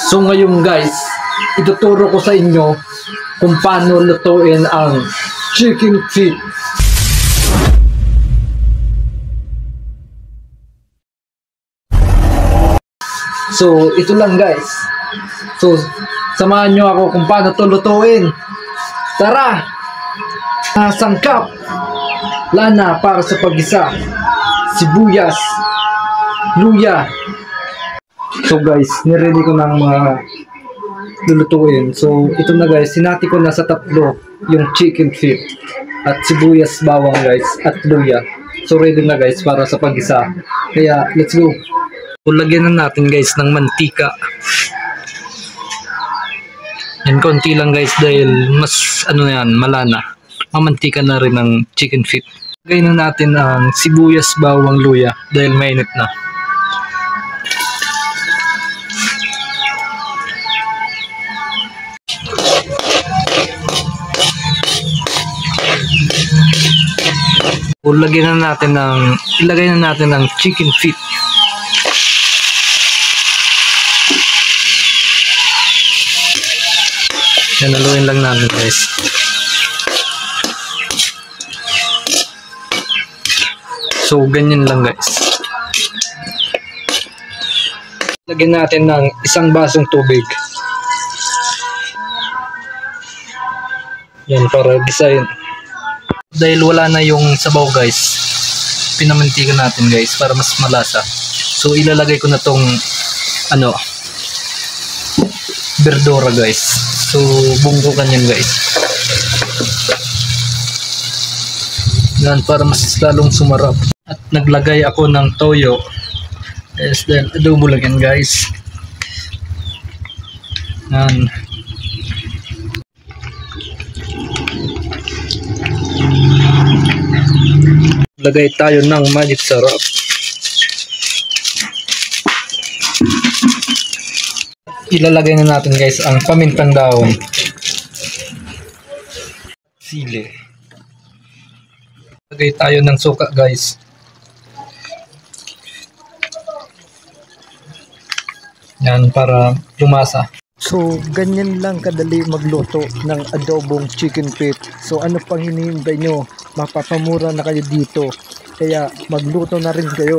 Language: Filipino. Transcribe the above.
So ngayon guys, ituturo ko sa inyo kung paano lutuin ang chicken feet. So ito lang guys. So samahan nyo ako kung paano ito lutuin. Tara! Sangkap, lana para sa pag-isa, sibuyas, luya. So guys, niready ko ng mga lulutuin. So ito na guys, sinati ko na sa tatlo yung chicken feet at sibuyas, bawang guys, at luya. So ready na guys para sa pag-isa. Kaya let's go. So lagyan na natin guys ng mantika. Yan, konti lang guys dahil mas yan, malana. Mamantika na rin ng chicken feet. Lagay na natin ang sibuyas, bawang, luya dahil mainit na. Ilagay na natin ng chicken feet. Yan, haluin lang natin guys. So ganyan lang guys. Lagyan natin ng isang basong tubig. Yan, para gisahin. Dahil wala na yung sabaw guys, pinamantika natin guys para mas malasa. So ilalagay ko na tong berdura guys. So bungkukan yan guys. Yan, para mas lalong sumarap. At naglagay ako ng toyo. Yes, then adobo lang yan guys. Yan. Lagay tayo ng magic sarap. Ilalagay na natin guys ang pamintang dahon, sili. Lagay tayo ng suka guys. Yan, para lumasa. So ganyan lang kadali magluto ng adobong chicken feet. So ano pang hinihintay nyo? Mapapamura na kayo dito. Kaya magluto na rin kayo.